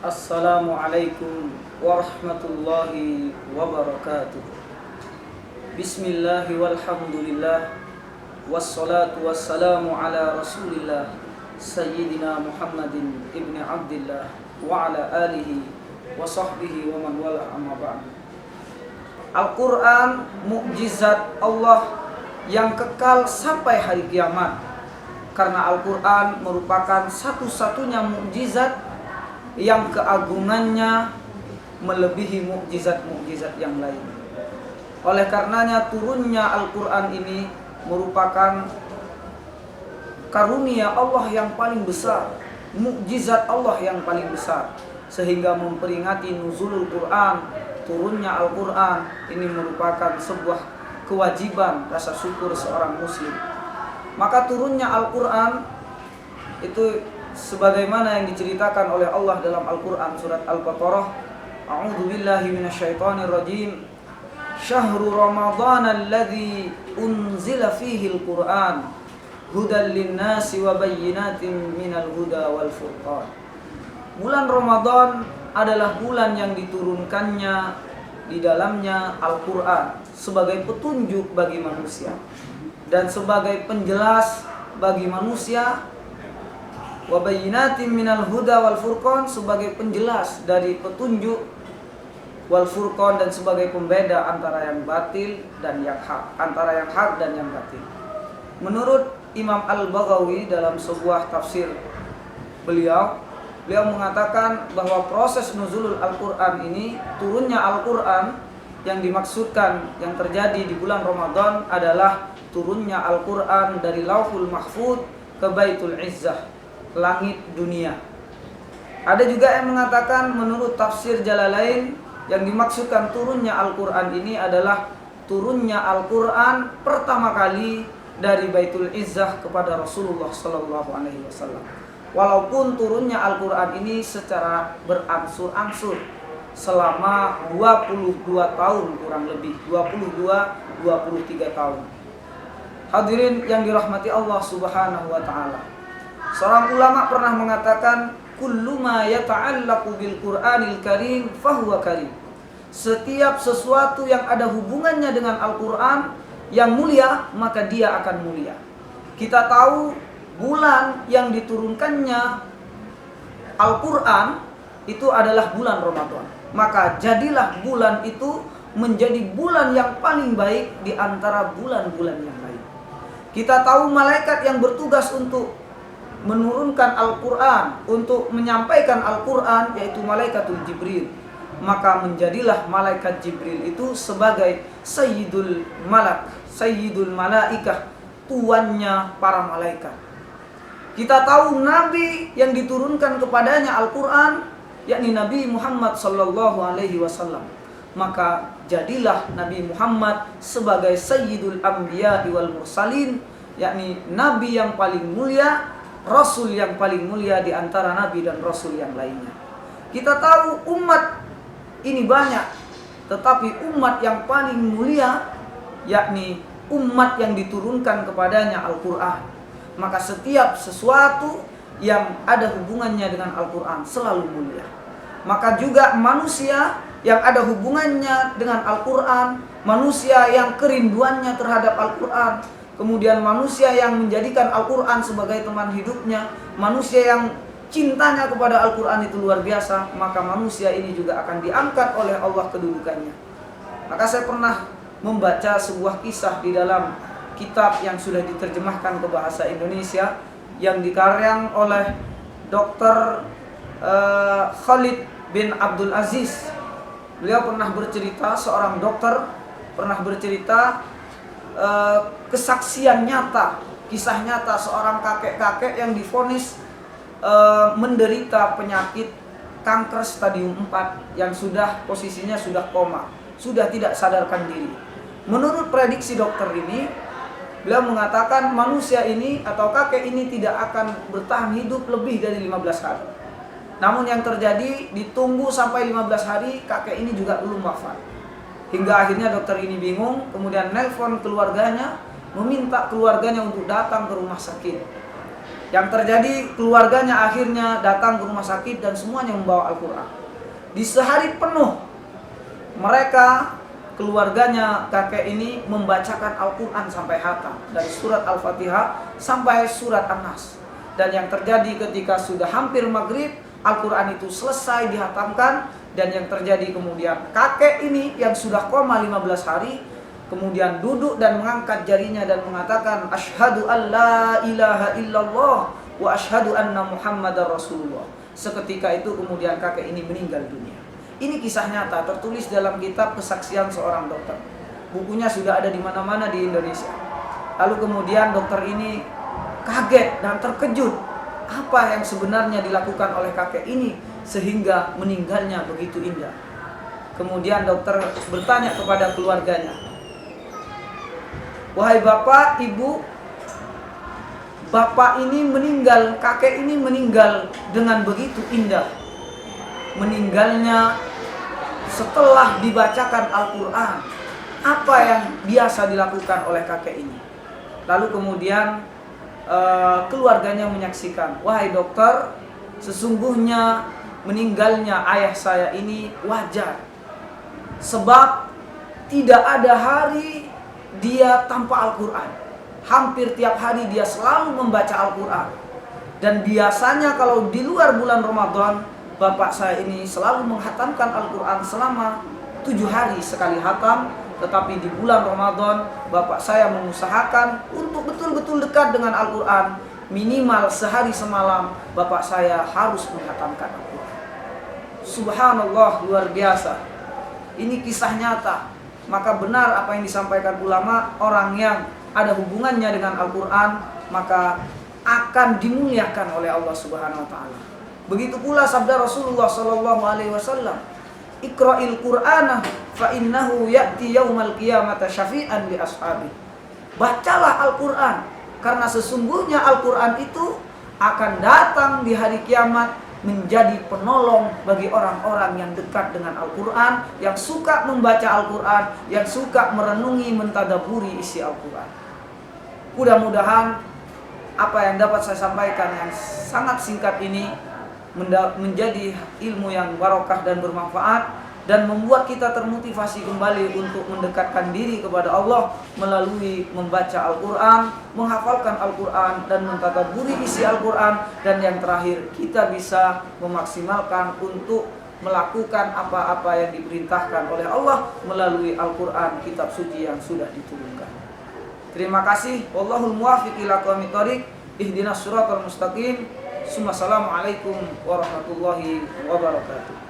Assalamualaikum warahmatullahi wabarakatuh. Bismillah walhamdulillah, wassalatu wassalamu ala rasulillah Sayyidina Muhammadin ibni Abdillah wa ala alihi wa sahbihi wa man wala, amma ba'd. Al-Quran mukjizat Allah yang kekal sampai hari kiamat, karena Al-Quran merupakan satu-satunya mukjizat yang keagungannya melebihi mukjizat-mukjizat yang lain. Oleh karenanya turunnya Al-Quran ini merupakan karunia Allah yang paling besar, mukjizat Allah yang paling besar, sehingga memperingati nuzulul Quran, turunnya Al-Quran ini merupakan sebuah kewajiban rasa syukur seorang muslim. Maka turunnya Al-Quran itu sebagaimana yang diceritakan oleh Allah dalam Al-Quran surat Al-Baqarah, A'udzu billahi minasyaitonir rajim. Syahrul Ramadan alladzi unzila fihi al-Qur'an hudan lin-nasi wa bayyinatin minal huda wal furqan. Bulan Ramadan adalah bulan yang diturunkannya di dalamnya Al-Quran sebagai petunjuk bagi manusia dan sebagai penjelas bagi manusia, wa bayyinatin minal huda wal furqan, sebagai penjelas dari petunjuk, wal furqan, dan sebagai pembeda antara yang batil dan yang hak, antara yang hak dan yang batil. Menurut Imam Al-Baghawi dalam sebuah tafsir beliau mengatakan bahwa proses nuzulul Al-Quran ini, turunnya Al-Quran yang dimaksudkan yang terjadi di bulan Ramadan adalah turunnya Al-Quran dari Lauhul Mahfuz ke Baitul Izzah, langit dunia. Ada juga yang mengatakan menurut tafsir Jalalain yang dimaksudkan turunnya Al-Quran ini adalah turunnya Al-Quran pertama kali dari Baitul Izzah kepada Rasulullah SAW. Walaupun turunnya Al-Quran ini secara berangsur-angsur selama 22 tahun, kurang lebih 22-23 tahun. Hadirin yang dirahmati Allah Subhanahu wa Ta'ala, seorang ulama pernah mengatakan, kullu ma yata'allaqu bil Qur'anil Karim fahuwa karim. Setiap sesuatu yang ada hubungannya dengan Al-Quran yang mulia, maka dia akan mulia. Kita tahu bulan yang diturunkannya Al-Quran itu adalah bulan Ramadan. Maka jadilah bulan itu menjadi bulan yang paling baik di antara bulan-bulan yang lain. Kita tahu malaikat yang bertugas untuk menurunkan Al-Quran, untuk menyampaikan Al-Quran, yaitu Malaikatul Jibril. Maka menjadilah Malaikat Jibril itu sebagai Sayyidul Malak, Sayyidul Malaikah, tuannya para malaikat. Kita tahu Nabi yang diturunkan kepadanya Al-Quran, yakni Nabi Muhammad SAW. Maka jadilah Nabi Muhammad sebagai Sayyidul Anbiya wal Mursalin, yakni Nabi yang paling mulia, Rasul yang paling mulia di antara Nabi dan Rasul yang lainnya. Kita tahu umat ini banyak, tetapi umat yang paling mulia yakni umat yang diturunkan kepadanya Al-Quran. Maka setiap sesuatu yang ada hubungannya dengan Al-Quran selalu mulia. Maka juga manusia yang ada hubungannya dengan Al-Quran, manusia yang kerinduannya terhadap Al-Quran, kemudian manusia yang menjadikan Al-Quran sebagai teman hidupnya, manusia yang cintanya kepada Al-Quran itu luar biasa, maka manusia ini juga akan diangkat oleh Allah kedudukannya. Maka saya pernah membaca sebuah kisah di dalam kitab yang sudah diterjemahkan ke bahasa Indonesia, yang dikaryang oleh Dr. Khalid bin Abdul Aziz. Beliau pernah bercerita, seorang dokter pernah bercerita kesaksian nyata, kisah nyata seorang kakek-kakek yang divonis menderita penyakit kanker stadium 4 yang sudah posisinya sudah koma, sudah tidak sadarkan diri. Menurut prediksi dokter ini, beliau mengatakan manusia ini atau kakek ini tidak akan bertahan hidup lebih dari 15 hari. Namun yang terjadi, ditunggu sampai 15 hari, kakek ini juga belum wafat. Hingga akhirnya dokter ini bingung, kemudian nelpon keluarganya, meminta keluarganya untuk datang ke rumah sakit. Yang terjadi, keluarganya akhirnya datang ke rumah sakit dan semuanya membawa Al-Quran. Di sehari penuh mereka, keluarganya kakek ini membacakan Al-Quran sampai hatam, dari surat Al-Fatihah sampai surat An-Nas. Dan yang terjadi ketika sudah hampir maghrib, Al-Quran itu selesai dihatamkan. Dan yang terjadi kemudian, kakek ini yang sudah koma 15 hari kemudian duduk dan mengangkat jarinya dan mengatakan, asyhadu an la ilaha illallah wa asyhadu anna muhammadar rasulullah. Seketika itu kemudian kakek ini meninggal dunia. Ini kisah nyata tertulis dalam kitab kesaksian seorang dokter. Bukunya sudah ada di mana-mana di Indonesia. Lalu kemudian dokter ini kaget dan terkejut. Apa yang sebenarnya dilakukan oleh kakek ini sehingga meninggalnya begitu indah. Kemudian dokter bertanya kepada keluarganya, wahai bapak, ibu, bapak ini meninggal, kakek ini meninggal dengan begitu indah. Meninggalnya setelah dibacakan Al-Quran. Apa yang biasa dilakukan oleh kakek ini? Lalu kemudian keluarganya menyaksikan, wahai dokter, sesungguhnya meninggalnya ayah saya ini wajar. Sebab tidak ada hari dia tanpa Al-Quran. Hampir tiap hari dia selalu membaca Al-Quran. Dan biasanya kalau di luar bulan Ramadan, bapak saya ini selalu menghatamkan Al-Quran selama 7 hari sekali hatam. Tetapi di bulan Ramadan, bapak saya mengusahakan untuk betul-betul dekat dengan Al-Quran. Minimal sehari semalam, bapak saya harus menghatamkan Al-Quran. Subhanallah, luar biasa. Ini kisah nyata. Maka benar apa yang disampaikan ulama, orang yang ada hubungannya dengan Al-Quran, maka akan dimuliakan oleh Allah Subhanahu wa Ta'ala. Begitu pula sabda Rasulullah SAW, Iqra'il Qur'ana fa innahu ya'ti yaumal qiyamati syafi'an li ashabi. Bacalah Al-Quran, karena sesungguhnya Al-Quran itu akan datang di hari kiamat menjadi penolong bagi orang-orang yang dekat dengan Al-Quran, yang suka membaca Al-Quran, yang suka merenungi, mentadaburi isi Al-Quran. Mudah-mudahan apa yang dapat saya sampaikan yang sangat singkat ini menjadi ilmu yang barokah dan bermanfaat, dan membuat kita termotivasi kembali untuk mendekatkan diri kepada Allah melalui membaca Al-Quran, menghafalkan Al-Quran, dan mentadabburi isi Al-Quran. Dan yang terakhir, kita bisa memaksimalkan untuk melakukan apa-apa yang diperintahkan oleh Allah melalui Al-Quran, kitab suci yang sudah diturunkan. Terima kasih. Wallahul muwaffiq ila aqwamit thoriq. Ihdinas siratal mustaqim. Assalamualaikum warahmatullahi wabarakatuh.